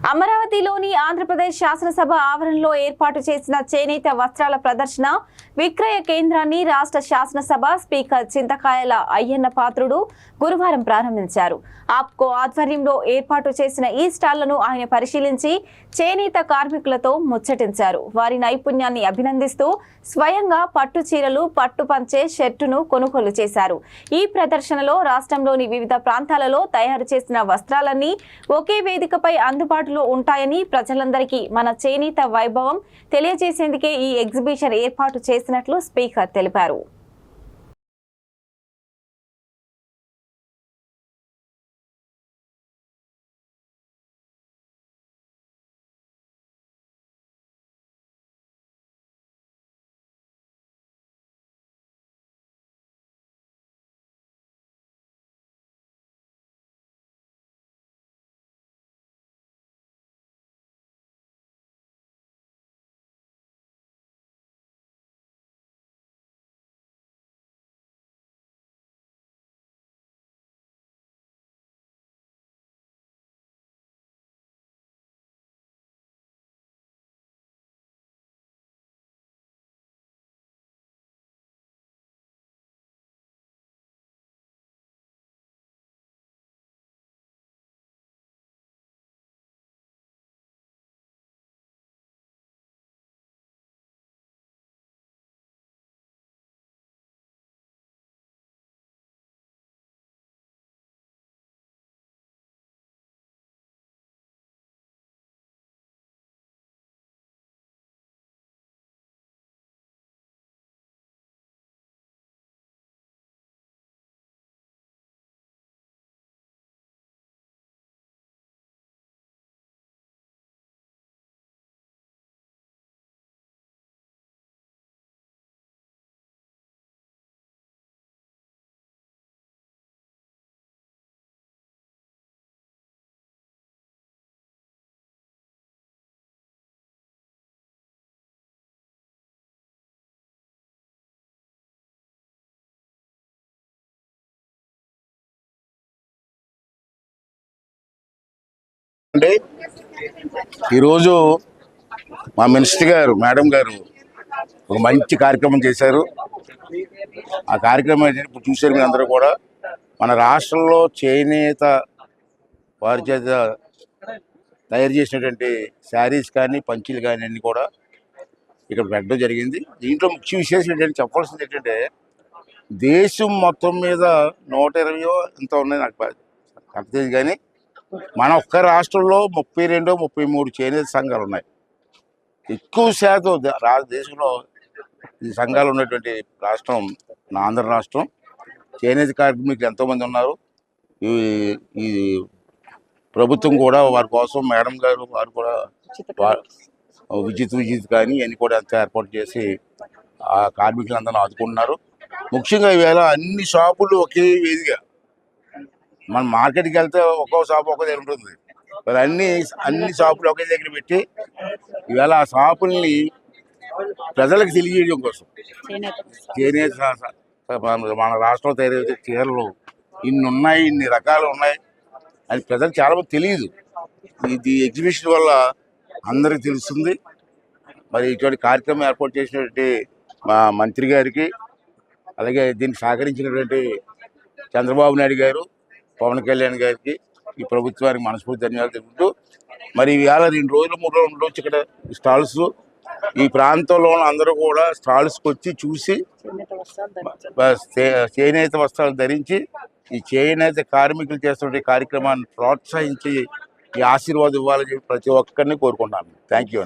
అమరావతిలోని ఆంధ్రప్రదేశ్ శాసనసభ ఆవరణలో ఏర్పాటు చేసిన చేనేత వస్త్రాల ప్రదర్శన విక్రయ కేంద్రాన్ని రాష్ట్ర శాసనసభ స్పీకర్ చింతకాయల అయ్యన్న పాత్రుడు గురువారం ప్రారంభించారు. ఆప్కో ఆధ్వర్యంలో ఏర్పాటు చేసిన ఈ స్టాళ్లను ఆయన పరిశీలించి చేనేత కార్మికులతో ముచ్చటించారు. వారి నైపుణ్యాన్ని అభినందిస్తూ స్వయంగా పట్టు చీరలు, పట్టు పంచే షర్టును కొనుగోలు చేశారు. ఈ ప్రదర్శనలో రాష్ట్రంలోని వివిధ ప్రాంతాలలో తయారు చేసిన వస్త్రాలన్నీ ఒకే వేదికపై అందుబాటులో ఉంటాయని, ప్రజలందరికీ మన చేనేత వైభవం తెలియజేసేందుకే ఈ ఎగ్జిబిషన్ ఏర్పాటు చేసినట్లు స్పీకర్ తెలిపారు. అంటే ఈరోజు మా మినిస్టర్ గారు మేడం గారు ఒక మంచి కార్యక్రమం చేశారు. ఆ కార్యక్రమం అయితే ఇప్పుడు చూశారు మీరు అందరూ కూడా. మన రాష్ట్రంలో చేనేత వారి చేత తయారు చేసినటువంటి శారీస్ కానీ, పంచీలు కానీ అన్నీ కూడా ఇక్కడ పెట్టడం జరిగింది. దీంట్లో ముఖ్య విశేషం ఏంటంటే, చెప్పాల్సింది ఏంటంటే, దేశం మొత్తం మీద 120 ఎంత ఉన్నాయి నాకు తెలియదు, కానీ మన ఒక్క రాష్ట్రంలో 32-33 చేనేత సంఘాలు ఉన్నాయి. ఎక్కువ శాతం దేశంలో ఈ సంఘాలు ఉన్నటువంటి రాష్ట్రం నా ఆంధ్ర రాష్ట్రం. చేనేత కార్మికులు ఎంతోమంది ఉన్నారు. ఈ ప్రభుత్వం కూడా వారి కోసం మేడం గారు వారు కూడా విజిత్ కానీ ఇవన్నీ కూడా అంతా ఏర్పాటు చేసి ఆ కార్మికులందరూ ఆదుకుంటున్నారు. ముఖ్యంగా ఈవేళ అన్ని షాపులు ఒకే వేదిక. మన మార్కెట్కి వెళ్తే ఒక్కో షాపు ఒక్కో దగ్గర ఉంటుంది. మరి అన్ని షాపులు ఒకే దగ్గర పెట్టి ఈవేళ ఆ షాపుల్ని ప్రజలకు తెలియజేయడం కోసం చేనేత మన రాష్ట్రంలో తయారైతే చీరలు ఇన్ని ఉన్నాయి, ఇన్ని రకాలు ఉన్నాయి అని ప్రజలకు చాలా మంది తెలియదు. ఇది ఎగ్జిబిషన్ వల్ల అందరికీ తెలుస్తుంది. మరి ఇటువంటి కార్యక్రమం ఏర్పాటు చేసినటువంటి మా మంత్రి గారికి, అలాగే దీనికి సహకరించినటువంటి చంద్రబాబు నాయుడు గారు, పవన్ కళ్యాణ్ గారికి, ఈ ప్రభుత్వానికి మనస్ఫూర్తి ధన్యవాదాలు తెలుపుతూ, మరి ఇవాళ 2 రోజులు 3 రోజులు ఉండొచ్చు ఇక్కడ స్టాల్స్. ఈ ప్రాంతంలో అందరూ కూడా స్టాల్స్కి వచ్చి చూసి చేనేత వస్త్రాలు ధరించి ఈ చేనేత కార్మికులు చేస్తున్న కార్యక్రమాన్ని ప్రోత్సహించి ఈ ఆశీర్వాదం ఇవ్వాలని చెప్పి ప్రతి ఒక్కరిని కోరుకుంటున్నాను. Thank you.